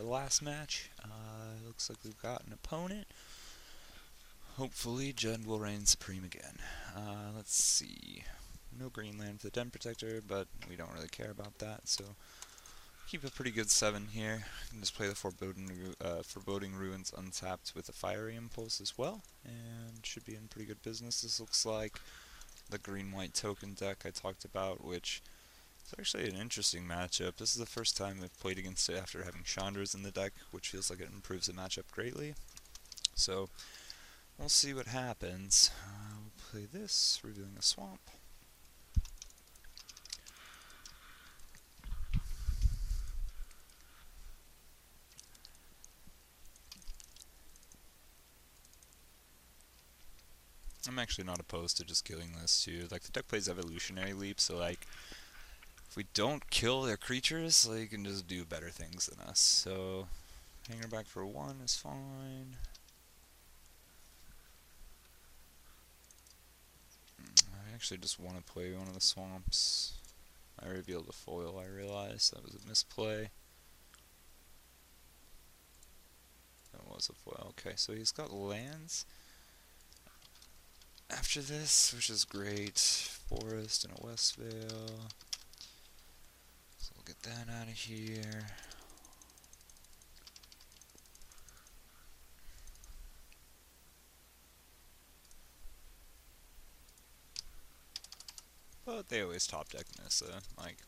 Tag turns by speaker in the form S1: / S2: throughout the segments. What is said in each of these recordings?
S1: our last match. Looks like we've got an opponent. Hopefully Judd will reign supreme again. Let's see. No green land for the Den Protector, but we don't really care about that, so keep a pretty good 7 here. Can just play the Foreboding Ruins untapped with a Fiery Impulse as well, and should be in pretty good business. This looks like the green-white token deck I talked about, which is actually an interesting matchup. This is the first time I've played against it after having Chandra's in the deck, which feels like it improves the matchup greatly. So we'll see what happens. We'll play this, revealing a swamp. I'm actually not opposed to just killing this too. Like, the deck plays Evolutionary Leap, so like, if we don't kill their creatures, they can just do better things than us. So, hang her back for 1 is fine. I actually just want to play one of the swamps. I revealed a foil, I realized. That was a misplay. That was a foil. Okay, so he's got lands after this, which is great. Forest and a Westvale. So we'll get that out of here. But they always top deck Nissa. Like,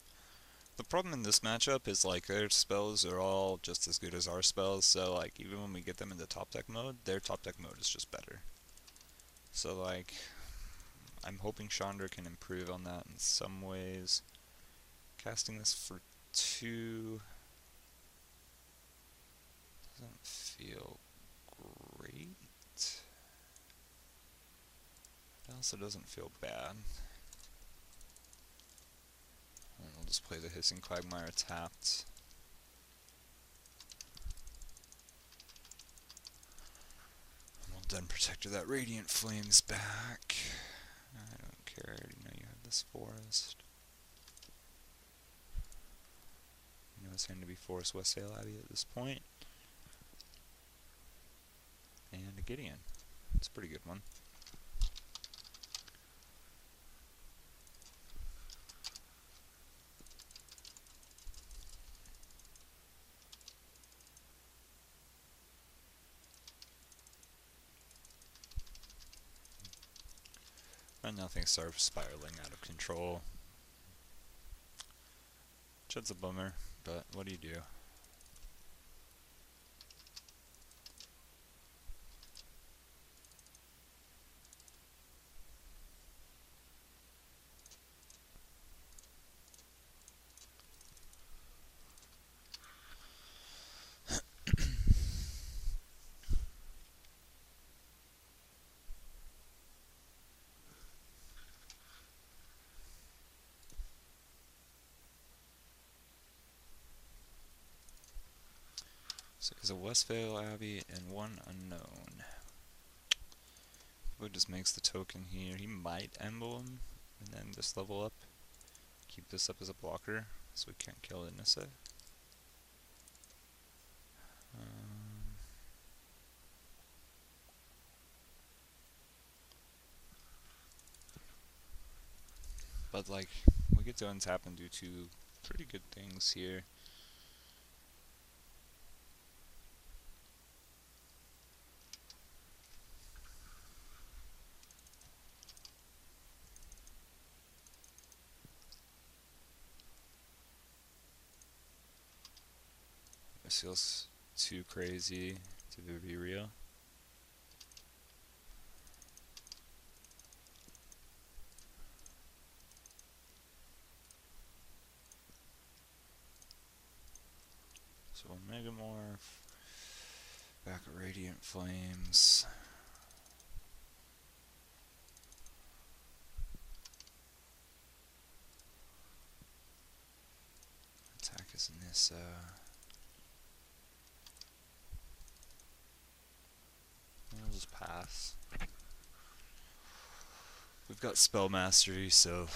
S1: the problem in this matchup is, like, their spells are all just as good as our spells, so, like, even when we get them into top deck mode, their top deck mode is just better. So, like, I'm hoping Chandra can improve on that in some ways. Casting this for 2 doesn't feel great. It also doesn't feel bad. And we'll just play the Hissing Quagmire tapped. We'll Den Protector that Radiant Flames back. I don't care, I already know you have this forest. You know it's going to be Forest Westvale Abbey at this point. And a Gideon. It's a pretty good one. And now things start spiraling out of control. Chud's a bummer, but what do you do? So there's a Westvale Abbey and 1 unknown. He just makes the token here. He might emblem and then just level up. Keep this up as a blocker so we can't kill Nissa. But like, we get to untap and do 2 pretty good things here. This feels too crazy to be real. So Megamorph, back at Radiant Flames. Attack is Nissa. I'll just pass. We've got Spell Mastery, so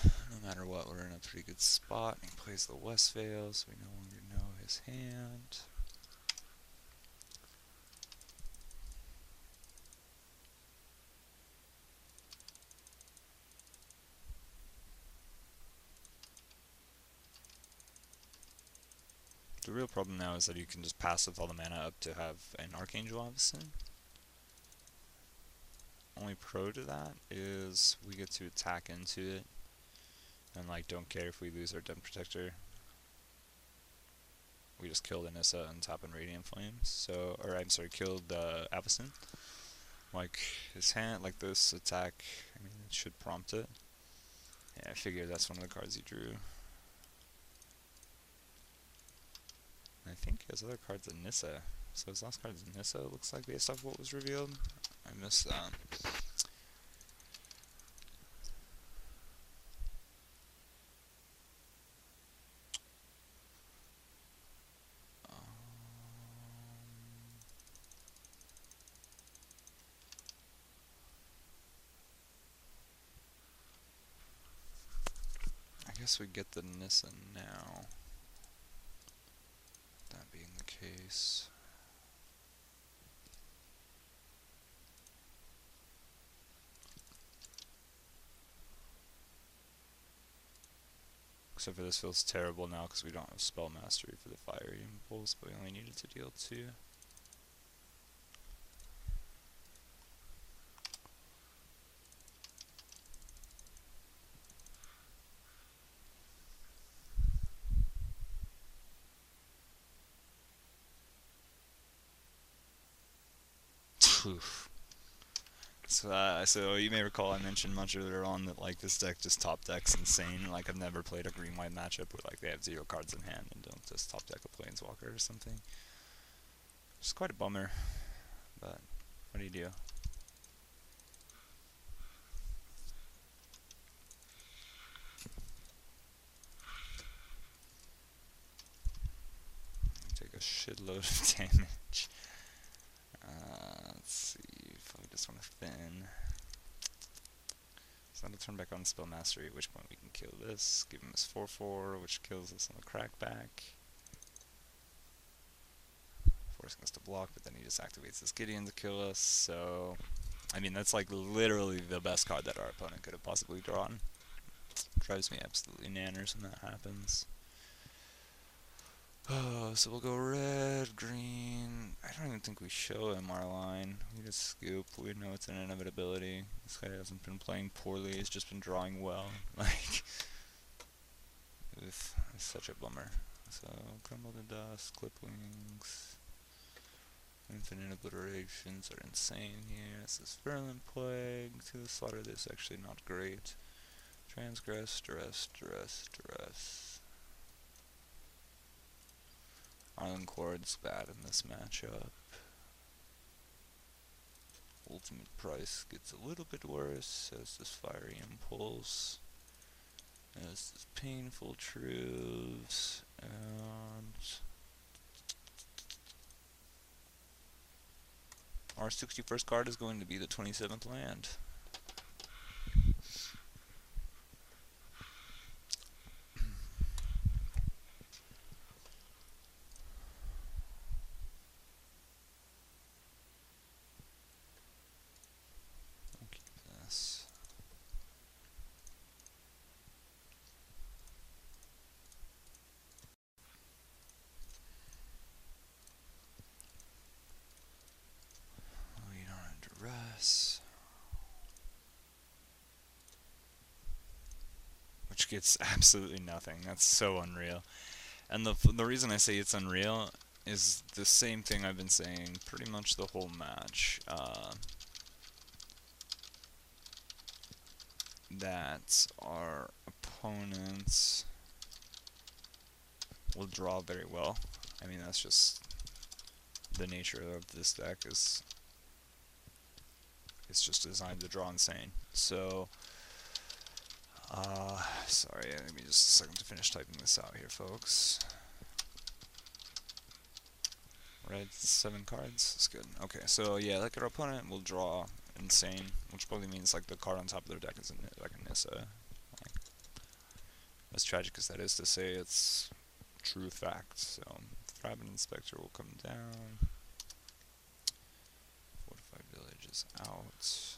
S1: no matter what, we're in a pretty good spot. He plays the Westvale, so we no longer know his hand. The real problem now is that you can just pass with all the mana up to have an Archangel Avacyn. Only pro to that is we get to attack into it and like don't care if we lose our Den Protector. We just killed Anissa and tap in Radiant Flames. So, or I'm sorry, killed Avacyn. Like his hand, like this attack, I mean, it should prompt it. Yeah, I figured that's one of the cards he drew. I think his other card's a Nissa. So his last card is Nissa, it looks like, based off what was revealed. I missed that. I guess we get the Nissa now. That being the case. Except for this feels terrible now because we don't have Spell Mastery for the Fiery Impulse, but we only needed to deal 2. Oof. So you may recall I mentioned much earlier on that like this deck just top decks insane. Like I've never played a green-white matchup where like they have 0 cards in hand and don't just top deck a Planeswalker or something. It's quite a bummer, but what do you do? Take a shitload of damage. Let's see if I just want to thin. So that'll turn back on Spell Mastery, at which point we can kill this, give him his 4/4, which kills us on the crackback. Forcing us to block, but then he just activates this Gideon to kill us, so... I mean, that's like literally the best card that our opponent could have possibly drawn. Drives me absolutely nanners when that happens. Oh, so we'll go red, green. I don't even think we show him our line. We just scoop. We know it's an inevitability. This guy hasn't been playing poorly. He's just been drawing well. Like, it's such a bummer. So, crumble to dust, clip wings. Infinite obliterations are insane here. This is Virulent Plague. To the slaughter, this is actually not great. Transgress, stress, stress, stress. Island Chord's bad in this matchup. Ultimate Price gets a little bit worse as this Fiery Impulse. As this Painful Truths. And our 61st card is going to be the 27th land. Which gets absolutely nothing. That's so unreal. And the reason I say it's unreal is the same thing I've been saying pretty much the whole match. That our opponents will draw very well. I mean, that's just the nature of this deck. It's just designed to draw insane. So, sorry, give me just a second to finish typing this out here, folks. Red, 7 cards, that's good. Okay, so yeah, like our opponent will draw insane, which probably means like the card on top of their deck is like a Nissa. Like, as tragic as that is to say, it's true fact. So, Thriving Inspector will come down. Fortified Village is out.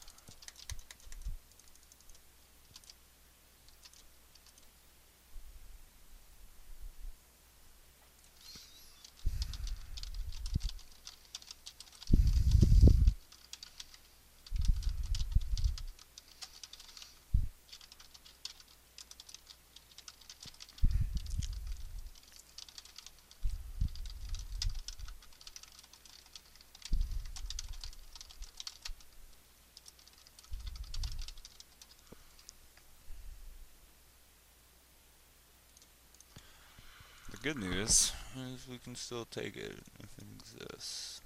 S1: good news is we can still take it if it exists.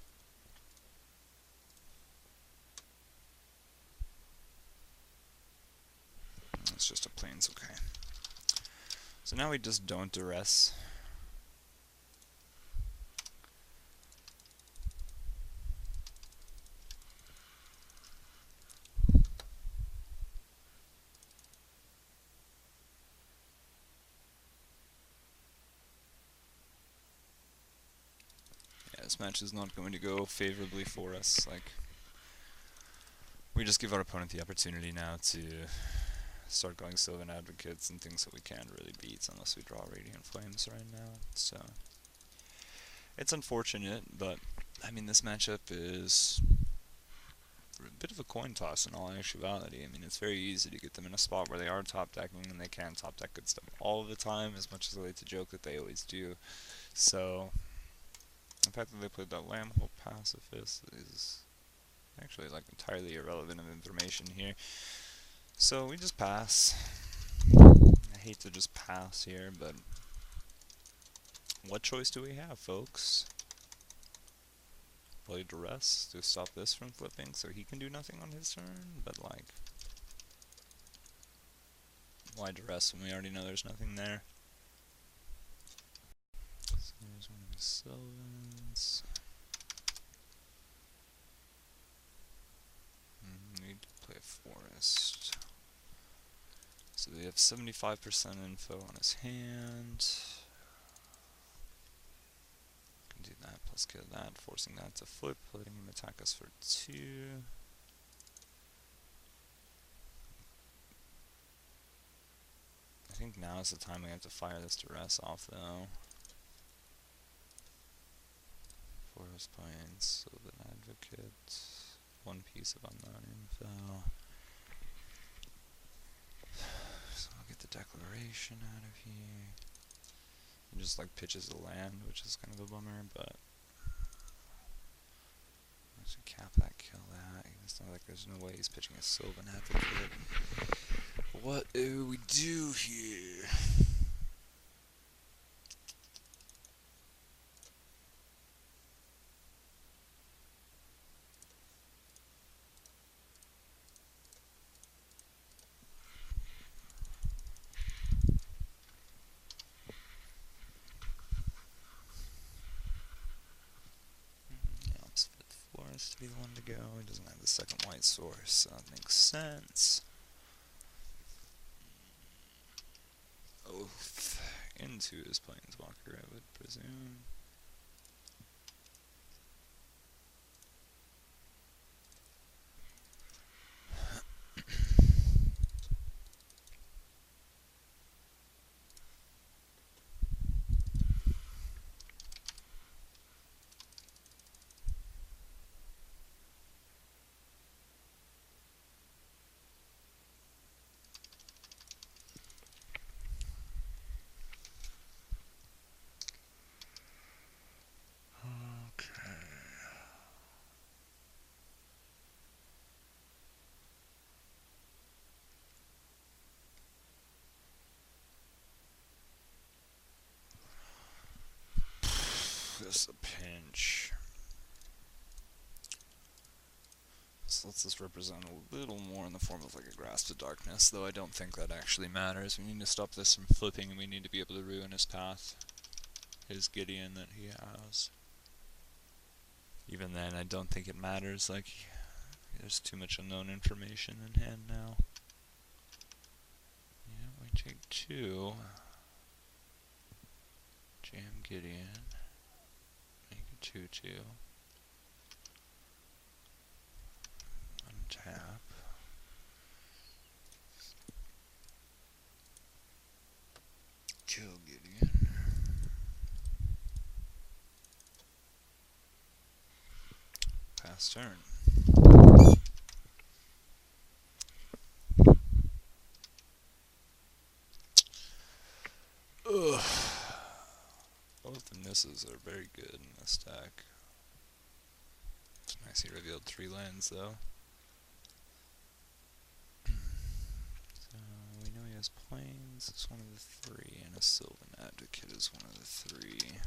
S1: It's just a plains, okay. So now we just don't duress. Yeah, this match is not going to go favorably for us. Like, we just give our opponent the opportunity now to start going Sylvan Advocates and things that we can't really beat unless we draw Radiant Flames right now. So it's unfortunate, but I mean, this matchup is a bit of a coin toss in all actuality. I mean, it's very easy to get them in a spot where they are top decking and they can top deck good stuff all the time, as much as I like to joke that they always do. So the fact that they played that Lambhole Pacifist is actually like entirely irrelevant of information here. So we just pass. I hate to just pass here, but what choice do we have, folks? Play Duress to stop this from flipping so he can do nothing on his turn, but like, why Duress when we already know there's nothing there? So here's one of his Sylvans. Need to play a Forest. So we have 75% info on his hand. Can do that plus kill that, forcing that to flip, letting him attack us for 2. I think now is the time we have to fire this Duress off though. Forest Plains, Sylvan Advocate, one piece of unknown info. So I'll get the declaration out of here. He just like pitches the land, which is kind of a bummer, but I should cap that, kill that. It's not like there's no way he's pitching a Sylvan Advocate. What do we do here? To be the one to go. He doesn't have the second white source, so that makes sense. Oath into his Planeswalker, I would presume. This is a pinch. This lets us represent a little more in the form of like a Grasp of Darkness, though I don't think that actually matters. We need to stop this from flipping, and we need to be able to ruin his path. His Gideon that he has. Even then, I don't think it matters, like, there's too much unknown information in hand now. Yeah, we take 2. Jam Gideon. Make it 2/2. Untap. Kill Gideon. Pass turn. Ugh. Both the misses are very good in this deck. It's nice he revealed 3 lands though. So we know he has Plains is one of the three, and a Sylvan Advocate is one of the three.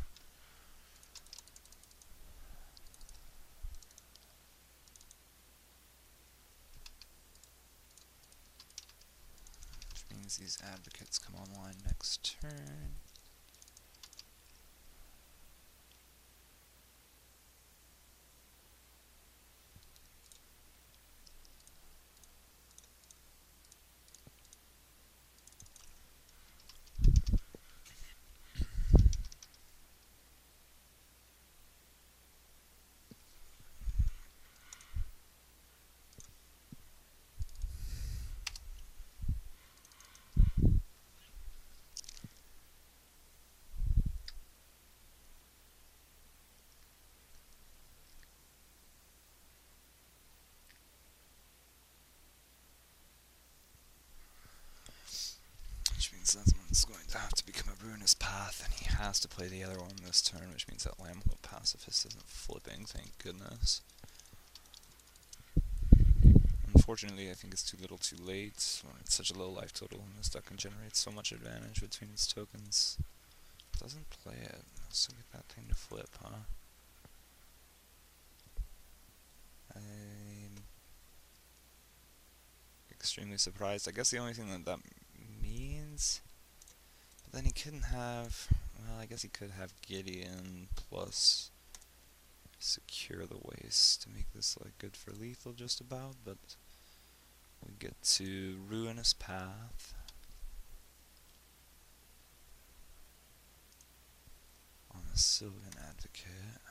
S1: Which means these Advocates come online next turn. Which means that one's going to have to become a Ruinous Path, and he has to play the other one this turn, which means that Lamhole Pacifist isn't flipping, thank goodness. Unfortunately, I think it's too little too late, when it's such a low life total, and this deck can generate so much advantage between its tokens. It doesn't play it. Let's get that thing to flip, huh? I'm extremely surprised. I guess the only thing that means... But then he couldn't have... Well, I guess he could have Gideon plus Secure the Waste to make this like good for lethal just about, but we get to Ruinous Path on the Sylvan Advocate,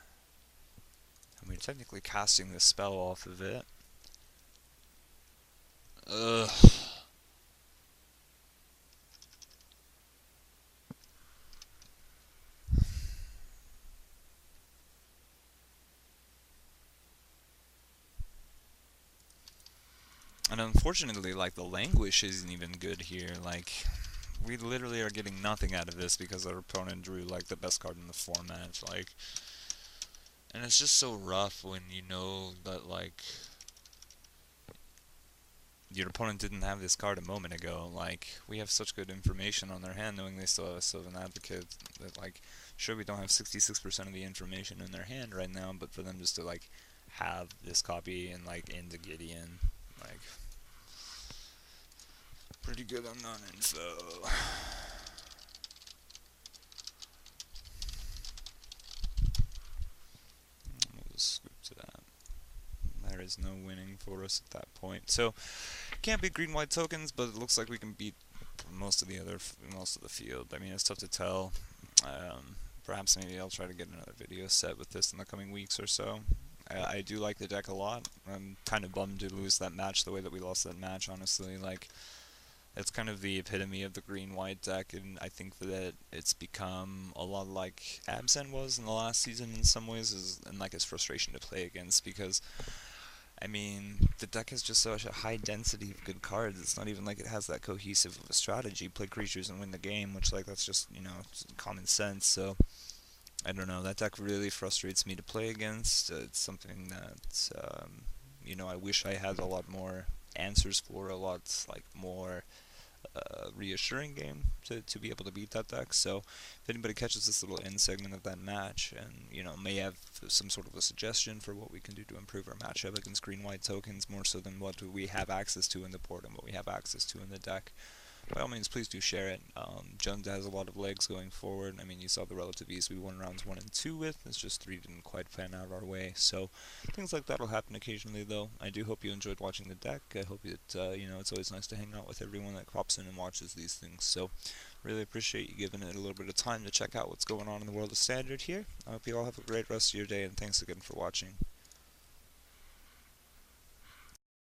S1: and we're technically casting the spell off of it. Ugh. And unfortunately, like, the Languish isn't even good here. Like, we literally are getting nothing out of this because our opponent drew, like, the best card in the format. Like, and it's just so rough when you know that, like, your opponent didn't have this card a moment ago. Like, we have such good information on their hand, knowing they still have a Sylvan Advocate, that, like, sure, we don't have 66% of the information in their hand right now, but for them just to, like, have this copy and, like, into Gideon, like, pretty good on non-info. We'll just scoop to that. There is no winning for us at that point. So, can't beat green-white tokens, but it looks like we can beat most of the field. I mean, it's tough to tell. Perhaps maybe I'll try to get another video set with this in the coming weeks or so. I do like the deck a lot. I'm kind of bummed to lose that match the way that we lost that match, honestly. Like, it's kind of the epitome of the green-white deck, and I think that it's become a lot like Absent was in the last season in some ways, and like its frustration to play against, because, I mean, the deck has just such a high density of good cards. It's not even like it has that cohesive of a strategy. Play creatures and win the game, which, like, that's just, you know, common sense. So, I don't know. That deck really frustrates me to play against. It's something that, you know, I wish I had a lot more answers for, a lot, like, more reassuring game to be able to beat that deck. So if anybody catches this little end segment of that match and, you know, may have some sort of a suggestion for what we can do to improve our matchup against green-white tokens more so than what we have access to in the board and what we have access to in the deck, by all means, please do share it. Jund has a lot of legs going forward. I mean, you saw the relative ease we won rounds 1 and 2 with. It's just 3 didn't quite pan out our way. So things like that will happen occasionally, though. I do hope you enjoyed watching the deck. I hope that, you know, it's always nice to hang out with everyone that pops in and watches these things. So really appreciate you giving it a little bit of time to check out what's going on in the world of Standard here. I hope you all have a great rest of your day, and thanks again for watching.